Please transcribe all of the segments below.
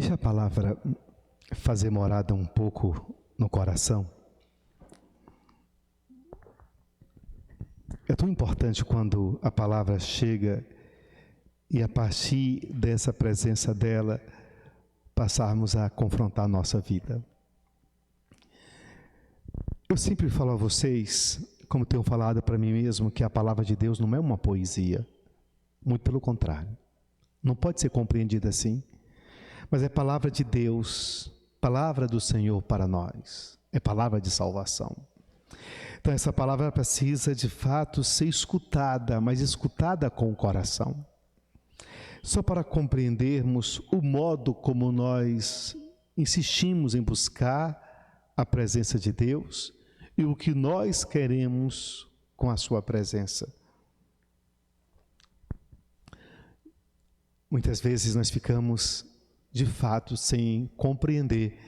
Deixa a palavra fazer morada um pouco no coração. É tão importante quando a palavra chega e a partir dessa presença dela, passarmos a confrontar a nossa vida. Eu sempre falo a vocês, como tenho falado para mim mesmo, que a palavra de Deus não é uma poesia. Muito pelo contrário. Não pode ser compreendida assim. Mas é palavra de Deus, palavra do Senhor para nós. É palavra de salvação. Então essa palavra precisa de fato ser escutada, mas escutada com o coração. Só para compreendermos o modo como nós insistimos em buscar a presença de Deus e o que nós queremos com a sua presença. Muitas vezes nós ficamos, de fato, sem compreender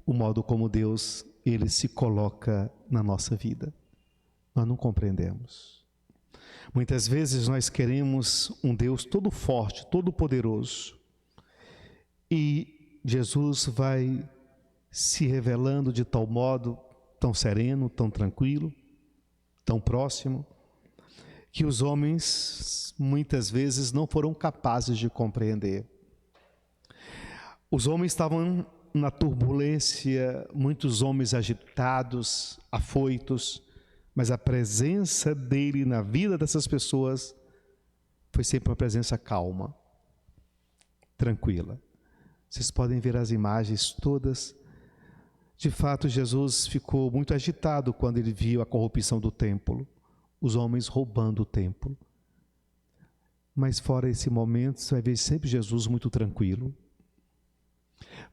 o modo como Deus, Ele se coloca na nossa vida. Nós não compreendemos. Muitas vezes nós queremos um Deus todo forte, todo poderoso. E Jesus vai se revelando de tal modo, tão sereno, tão tranquilo, tão próximo, que os homens muitas vezes não foram capazes de compreender. Os homens estavam na turbulência, muitos homens agitados, afoitos, mas a presença dele na vida dessas pessoas foi sempre uma presença calma, tranquila. Vocês podem ver as imagens todas. De fato, Jesus ficou muito agitado quando ele viu a corrupção do templo, os homens roubando o templo. Mas fora esse momento, você vai ver sempre Jesus muito tranquilo.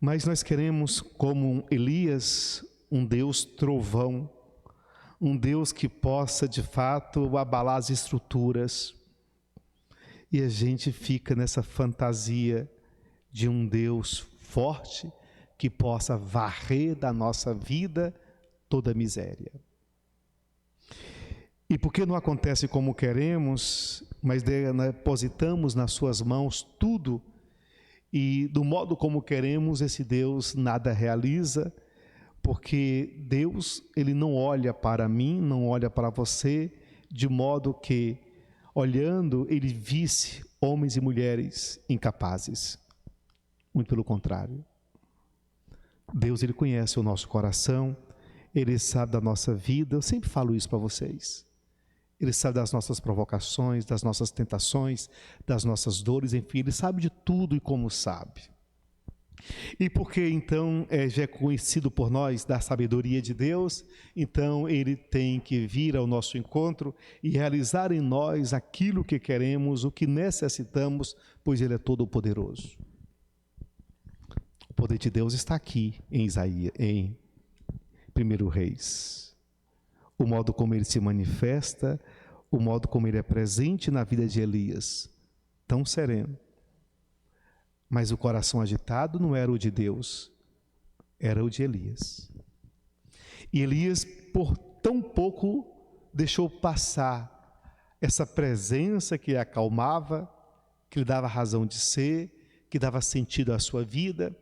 Mas nós queremos, como Elias, um Deus trovão, um Deus que possa, de fato, abalar as estruturas. E a gente fica nessa fantasia de um Deus forte que possa varrer da nossa vida toda a miséria. E porque não acontece como queremos, mas depositamos nas suas mãos tudo, e do modo como queremos, esse Deus nada realiza, porque Deus, Ele não olha para mim, não olha para você, de modo que, olhando, Ele visse homens e mulheres incapazes. Muito pelo contrário. Deus, Ele conhece o nosso coração, Ele sabe da nossa vida. Eu sempre falo isso para vocês. Ele sabe das nossas provocações, das nossas tentações, das nossas dores, enfim, Ele sabe de tudo e como sabe. E porque então já é conhecido por nós da sabedoria de Deus, então Ele tem que vir ao nosso encontro e realizar em nós aquilo que queremos, o que necessitamos, pois Ele é todo poderoso. O poder de Deus está aqui em Isaías, em 1 Reis. O modo como Ele se manifesta, o modo como Ele é presente na vida de Elias, tão sereno. Mas o coração agitado não era o de Deus, era o de Elias. E Elias, por tão pouco, deixou passar essa presença que acalmava, que lhe dava razão de ser, que dava sentido à sua vida.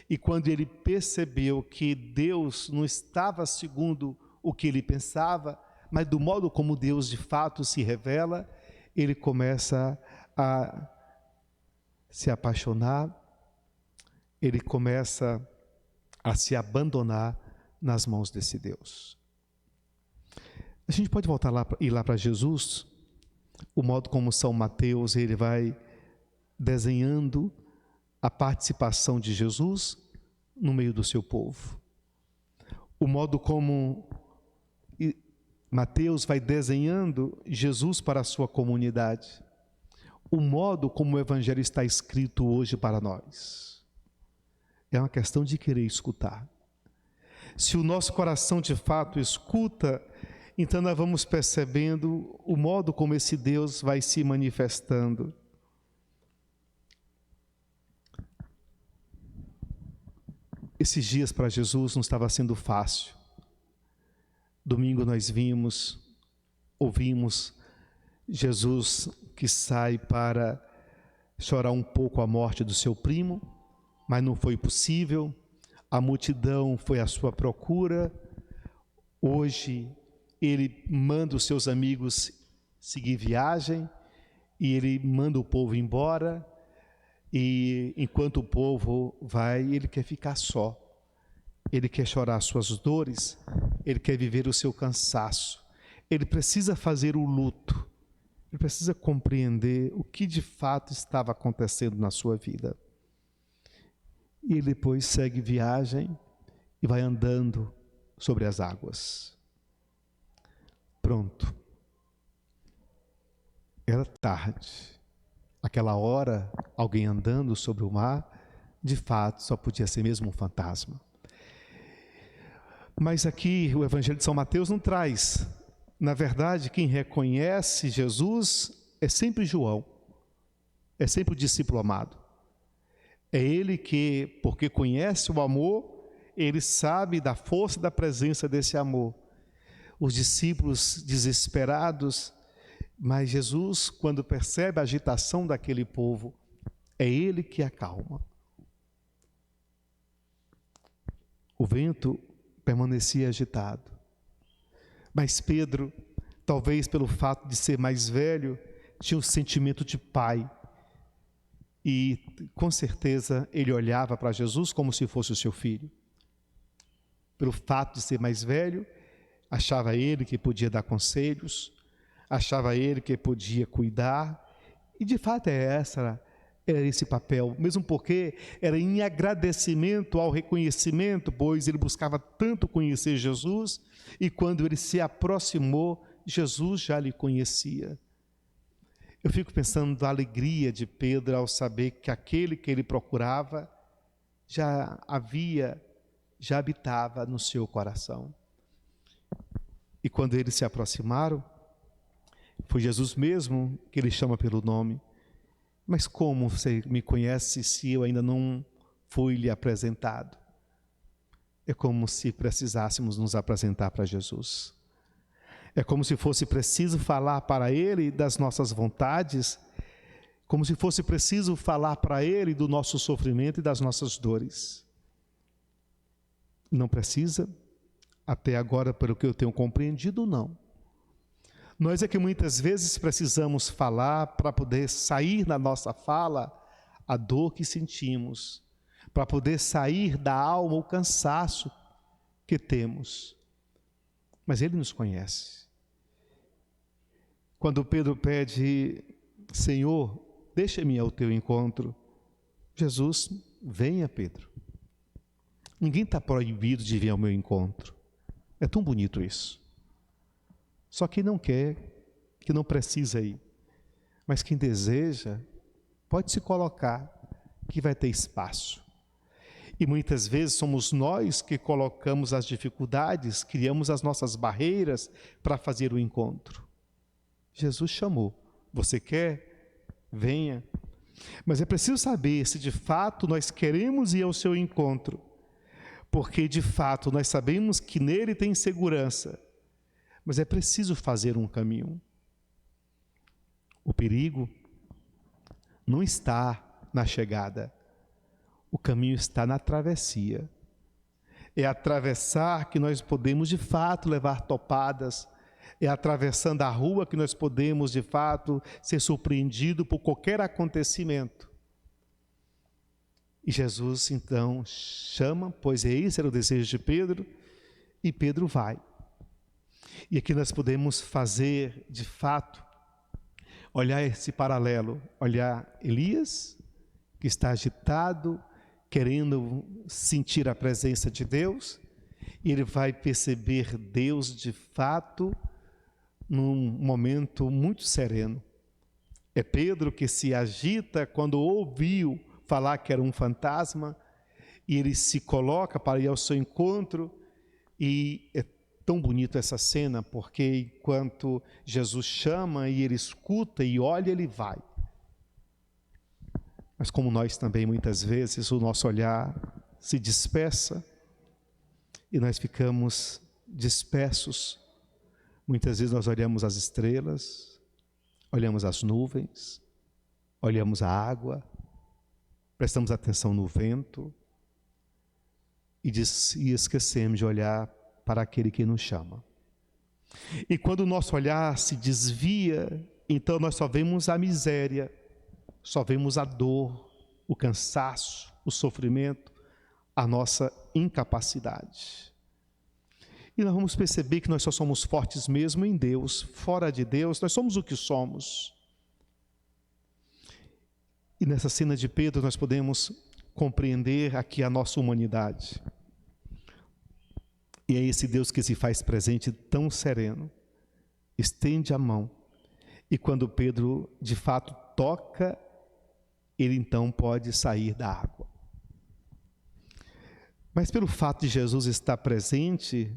E quando ele percebeu que Deus não estava segundo o que ele pensava, mas do modo como Deus de fato se revela, ele começa a se apaixonar, ele começa a se abandonar nas mãos desse Deus. A gente pode voltar lá, ir lá para Jesus, o modo como São Mateus, ele vai desenhando a participação de Jesus no meio do seu povo. O modo como Mateus vai desenhando Jesus para a sua comunidade. O modo como o Evangelho está escrito hoje para nós. É uma questão de querer escutar. Se o nosso coração de fato escuta, então nós vamos percebendo o modo como esse Deus vai se manifestando. Esses dias para Jesus não estava sendo fácil. Domingo nós ouvimos Jesus que sai para chorar um pouco a morte do seu primo, mas não foi possível. A multidão foi à sua procura. Hoje, ele manda os seus amigos seguir viagem e ele manda o povo embora. E enquanto o povo vai, ele quer ficar só. Ele quer chorar as suas dores, ele quer viver o seu cansaço. Ele precisa fazer o luto. Ele precisa compreender o que de fato estava acontecendo na sua vida. E ele depois segue viagem e vai andando sobre as águas. Pronto. Era tarde. Aquela hora, alguém andando sobre o mar, de fato, só podia ser mesmo um fantasma. Mas aqui o Evangelho de São Mateus não traz. Na verdade, quem reconhece Jesus é sempre João, é sempre o discípulo amado. É ele que, porque conhece o amor, ele sabe da força e da presença desse amor. Os discípulos desesperados, mas Jesus, quando percebe a agitação daquele povo, é ele que acalma. O vento permanecia agitado. Mas Pedro, talvez pelo fato de ser mais velho, tinha um sentimento de pai. E com certeza ele olhava para Jesus como se fosse o seu filho. Pelo fato de ser mais velho, achava ele que podia dar conselhos, achava ele que podia cuidar. E de fato era esse papel, mesmo porque era em agradecimento ao reconhecimento, pois ele buscava tanto conhecer Jesus, e quando ele se aproximou, Jesus já lhe conhecia. Eu fico pensando da alegria de Pedro ao saber que aquele que ele procurava já habitava no seu coração. E quando eles se aproximaram, foi Jesus mesmo que ele chama pelo nome. Mas como você me conhece se eu ainda não fui lhe apresentado? É como se precisássemos nos apresentar para Jesus. É como se fosse preciso falar para Ele das nossas vontades, como se fosse preciso falar para Ele do nosso sofrimento e das nossas dores. Não precisa? Até agora, pelo que eu tenho compreendido, não. Nós é que muitas vezes precisamos falar para poder sair na nossa fala a dor que sentimos, para poder sair da alma o cansaço que temos. Mas Ele nos conhece. Quando Pedro pede, Senhor, deixa-me ao teu encontro, Jesus, venha, Pedro. Ninguém está proibido de vir ao meu encontro. É tão bonito isso. Só quem não quer, que não precisa ir. Mas quem deseja, pode se colocar, que vai ter espaço. E muitas vezes somos nós que colocamos as dificuldades, criamos as nossas barreiras para fazer o encontro. Jesus chamou. Você quer? Venha. Mas é preciso saber se de fato nós queremos ir ao seu encontro. Porque de fato nós sabemos que nele tem segurança. Mas é preciso fazer um caminho. O perigo não está na chegada. O caminho está na travessia. É atravessar que nós podemos de fato levar topadas. É atravessando a rua que nós podemos de fato ser surpreendidos por qualquer acontecimento. E Jesus então chama, pois esse era o desejo de Pedro, e Pedro vai. E aqui nós podemos fazer de fato, olhar esse paralelo, olhar Elias, que está agitado, querendo sentir a presença de Deus, e ele vai perceber Deus de fato num momento muito sereno. É Pedro que se agita quando ouviu falar que era um fantasma, e ele se coloca para ir ao seu encontro, e é tão bonito essa cena, porque enquanto Jesus chama e ele escuta e olha, ele vai. Mas como nós também, muitas vezes, o nosso olhar se dispersa e nós ficamos dispersos. Muitas vezes nós olhamos as estrelas, olhamos as nuvens, olhamos a água, prestamos atenção no vento e esquecemos de olhar para aquele que nos chama. E quando o nosso olhar se desvia, então nós só vemos a miséria, só vemos a dor, o cansaço, o sofrimento, a nossa incapacidade. E nós vamos perceber que nós só somos fortes mesmo em Deus. Fora de Deus, nós somos o que somos. E nessa cena de Pedro nós podemos compreender aqui a nossa humanidade. E é esse Deus que se faz presente tão sereno, estende a mão, e quando Pedro de fato toca, ele então pode sair da água. Mas pelo fato de Jesus estar presente,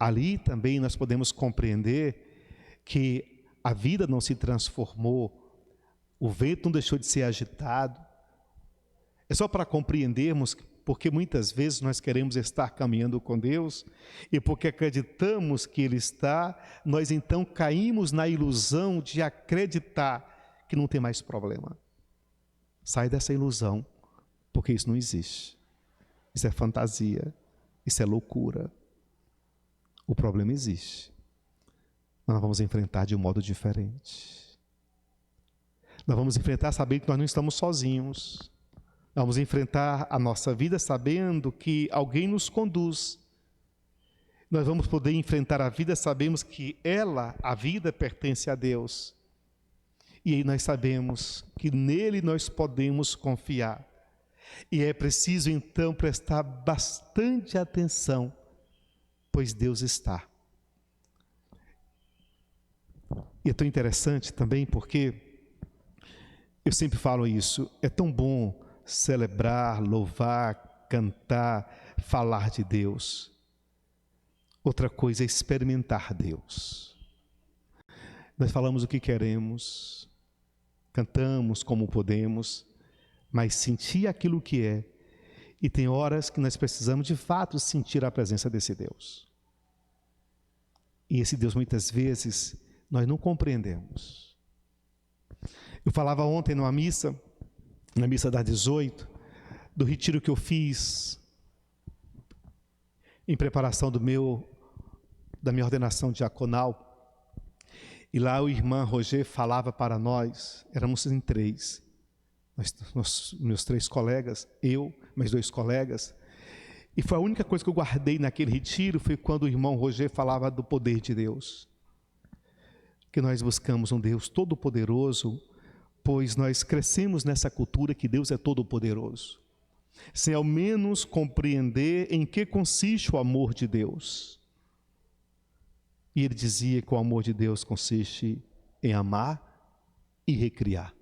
ali também nós podemos compreender que a vida não se transformou, o vento não deixou de ser agitado. É só para compreendermos, porque muitas vezes nós queremos estar caminhando com Deus, e porque acreditamos que Ele está, nós então caímos na ilusão de acreditar que não tem mais problema. Sai dessa ilusão, porque isso não existe. Isso é fantasia, isso é loucura. O problema existe. Nós vamos enfrentar de um modo diferente. Nós vamos enfrentar sabendo que nós não estamos sozinhos. Vamos enfrentar a nossa vida sabendo que alguém nos conduz. Nós vamos poder enfrentar a vida, sabemos que a vida, pertence a Deus. E aí nós sabemos que nele nós podemos confiar. E é preciso então prestar bastante atenção, pois Deus está. E é tão interessante também porque eu sempre falo isso, é tão bom celebrar, louvar, cantar, falar de Deus. Outra coisa é experimentar Deus. Nós falamos o que queremos, cantamos como podemos, mas sentir aquilo que é. E tem horas que nós precisamos de fato sentir a presença desse Deus. E esse Deus muitas vezes nós não compreendemos. Eu falava ontem numa missa, na missa das 18, do retiro que eu fiz em preparação da minha ordenação diaconal. E lá o irmão Roger falava para nós, éramos em 3, meus 3 colegas, eu, mais 2 colegas, e foi a única coisa que eu guardei naquele retiro, foi quando o irmão Roger falava do poder de Deus. Que nós buscamos um Deus todo-poderoso, pois nós crescemos nessa cultura que Deus é todo-poderoso, sem ao menos compreender em que consiste o amor de Deus. E ele dizia que o amor de Deus consiste em amar e recriar.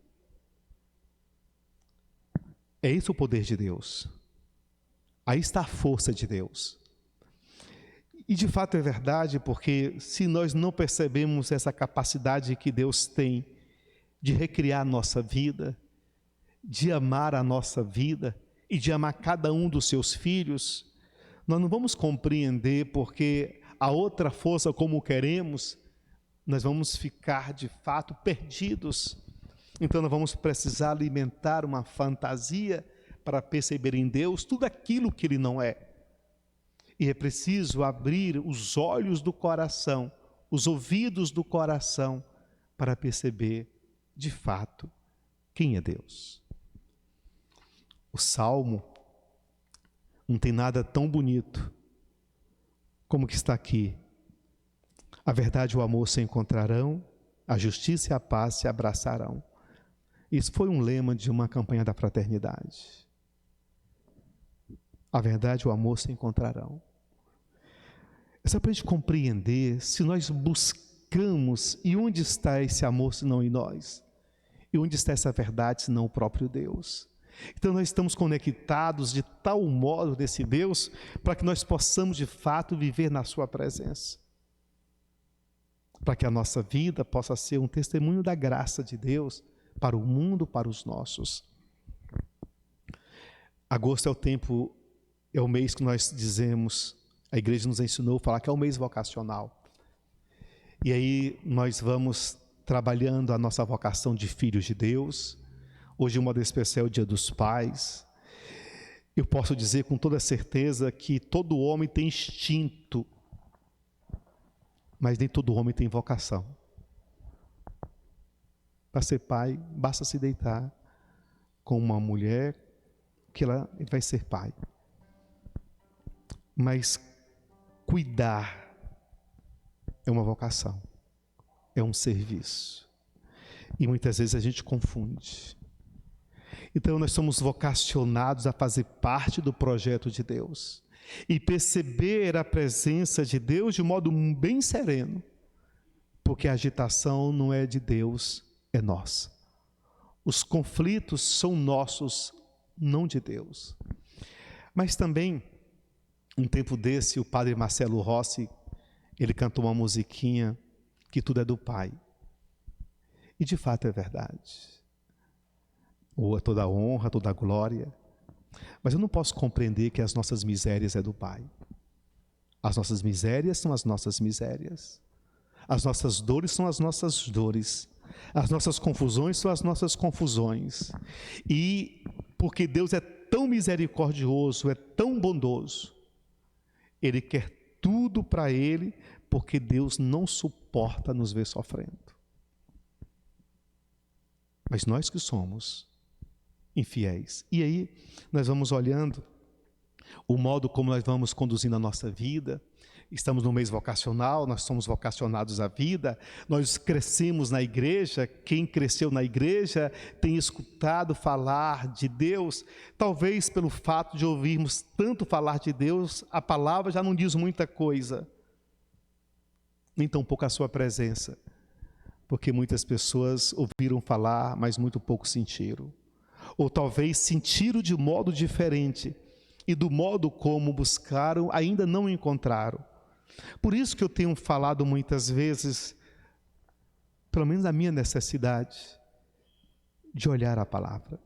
É esse o poder de Deus. Aí está a força de Deus. E de fato é verdade, porque se nós não percebemos essa capacidade que Deus tem de recriar a nossa vida, de amar a nossa vida e de amar cada um dos seus filhos, nós não vamos compreender porque a outra força como queremos, nós vamos ficar de fato perdidos. Então nós vamos precisar alimentar uma fantasia para perceber em Deus tudo aquilo que Ele não é. E é preciso abrir os olhos do coração, os ouvidos do coração, para perceber de fato quem é Deus. O Salmo não tem nada tão bonito como que está aqui. A verdade e o amor se encontrarão, a justiça e a paz se abraçarão. Isso foi um lema de uma campanha da fraternidade. A verdade e o amor se encontrarão. É só para a gente compreender, se nós buscamos, e onde está esse amor se não em nós? E onde está essa verdade se não o próprio Deus? Então nós estamos conectados de tal modo desse Deus, para que nós possamos de fato viver na sua presença. Para que a nossa vida possa ser um testemunho da graça de Deus, para o mundo, para os nossos. Agosto é o mês que nós dizemos, a igreja nos ensinou a falar que é o mês vocacional. E aí nós vamos trabalhando a nossa vocação de filhos de Deus, Hoje, de modo especial, é o Dia dos Pais. Eu posso dizer com toda certeza que todo homem tem instinto, mas nem todo homem tem vocação. Para ser pai, basta se deitar com uma mulher que ele vai ser pai. Mas cuidar é uma vocação, é um serviço. E muitas vezes a gente confunde. Então nós somos vocacionados a fazer parte do projeto de Deus e perceber a presença de Deus de modo bem sereno, porque a agitação não é de Deus, é nossa. Os conflitos são nossos, não de Deus. Mas também, um tempo desse, o padre Marcelo Rossi, ele cantou uma musiquinha que tudo é do Pai. E de fato é verdade. Ou toda a honra, toda a glória. Mas eu não posso compreender que as nossas misérias é do Pai. As nossas misérias são as nossas misérias. As nossas dores são as nossas dores. As nossas confusões são as nossas confusões. E porque Deus é tão misericordioso, é tão bondoso, Ele quer tudo para Ele, porque Deus não suporta nos ver sofrendo. Mas nós que somos infiéis. E aí nós vamos olhando o modo como nós vamos conduzindo a nossa vida. Estamos no mês vocacional, nós somos vocacionados à vida, nós crescemos na igreja. Quem cresceu na igreja tem escutado falar de Deus. Talvez pelo fato de ouvirmos tanto falar de Deus, a palavra já não diz muita coisa, nem tão pouco a sua presença, porque muitas pessoas ouviram falar, mas muito pouco sentiram. Ou talvez sentiram de modo diferente, e do modo como buscaram, ainda não encontraram. Por isso que eu tenho falado muitas vezes, pelo menos a minha necessidade, de olhar a palavra,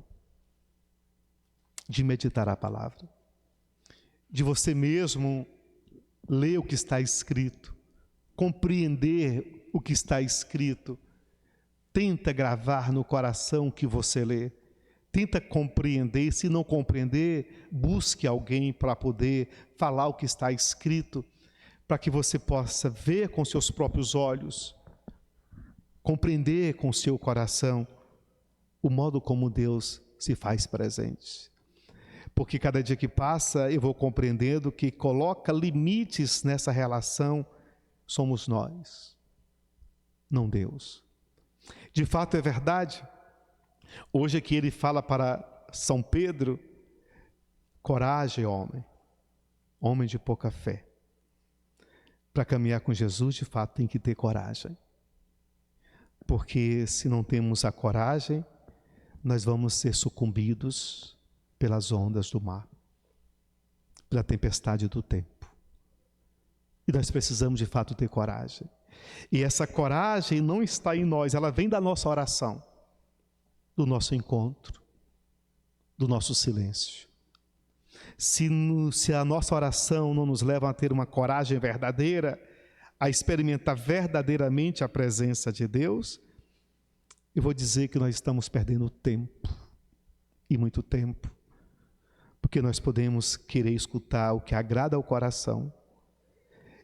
de meditar a palavra, de você mesmo ler o que está escrito, compreender o que está escrito. Tenta gravar no coração o que você lê. Tenta compreender. Se não compreender, busque alguém para poder falar o que está escrito, para que você possa ver com seus próprios olhos, compreender com seu coração o modo como Deus se faz presente. Porque cada dia que passa eu vou compreendendo que coloca limites nessa relação somos nós, não Deus. De fato é verdade. Hoje aqui ele fala para São Pedro: coragem, homem de pouca fé. Para caminhar com Jesus, de fato, tem que ter coragem. Porque se não temos a coragem, nós vamos ser sucumbidos pelas ondas do mar, pela tempestade do tempo. E nós precisamos, de fato, ter coragem. E essa coragem não está em nós, ela vem da nossa oração, do nosso encontro, do nosso silêncio. Se a nossa oração não nos leva a ter uma coragem verdadeira, a experimentar verdadeiramente a presença de Deus, eu vou dizer que nós estamos perdendo tempo, e muito tempo, porque nós podemos querer escutar o que agrada ao coração,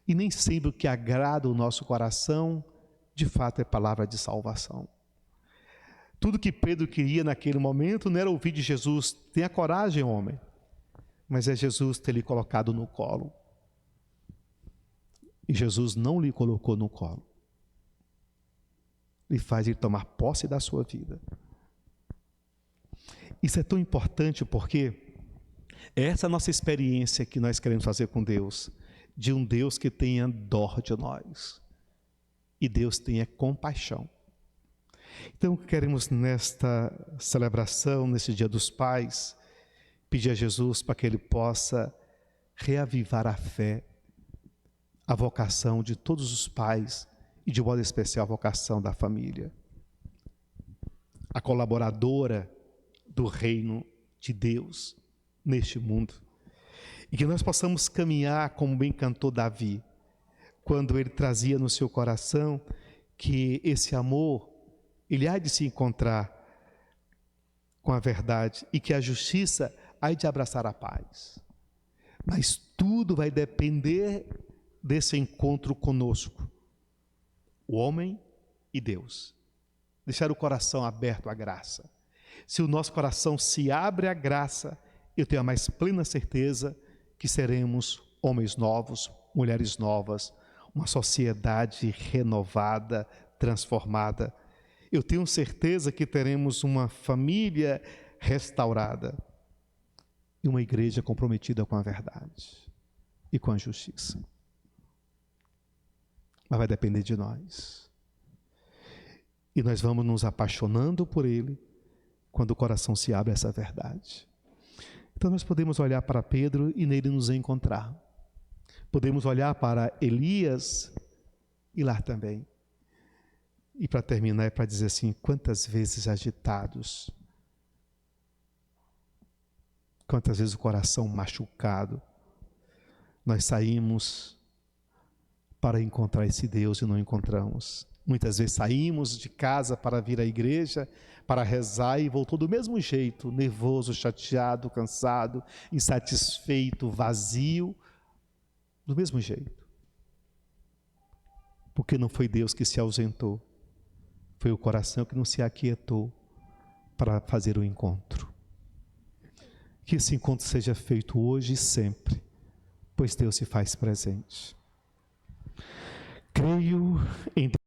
e nem sempre o que agrada o nosso coração, de fato é palavra de salvação. Tudo que Pedro queria naquele momento não era ouvir de Jesus: tenha coragem, homem, mas é Jesus ter lhe colocado no colo. E Jesus não lhe colocou no colo, lhe faz ele tomar posse da sua vida. Isso é tão importante porque essa é a nossa experiência que nós queremos fazer com Deus, de um Deus que tenha dó de nós, e Deus tenha compaixão. Então queremos nesta celebração, nesse Dia dos Pais, pedir a Jesus para que Ele possa reavivar a fé, a vocação de todos os pais e de modo especial a vocação da família, a colaboradora do reino de Deus neste mundo, e que nós possamos caminhar como bem cantou Davi, quando ele trazia no seu coração que esse amor, ele há de se encontrar com a verdade e que a justiça há de abraçar a paz. Mas tudo vai depender desse encontro conosco, o homem e Deus. Deixar o coração aberto à graça. Se o nosso coração se abre à graça, eu tenho a mais plena certeza que seremos homens novos, mulheres novas, uma sociedade renovada, transformada. Eu tenho certeza que teremos uma família restaurada e uma igreja comprometida com a verdade e com a justiça. Mas vai depender de nós. E nós vamos nos apaixonando por Ele quando o coração se abre a essa verdade. Então nós podemos olhar para Pedro e nele nos encontrar. Podemos olhar para Elias e lá também. E para terminar, é para dizer assim, quantas vezes agitados, quantas vezes o coração machucado, nós saímos para encontrar esse Deus e não encontramos. Muitas vezes saímos de casa para vir à igreja, para rezar e voltou do mesmo jeito, nervoso, chateado, cansado, insatisfeito, vazio, do mesmo jeito. Porque não foi Deus que se ausentou, foi o coração que não se aquietou para fazer o encontro. Que esse encontro seja feito hoje e sempre, pois Deus se faz presente. Creio em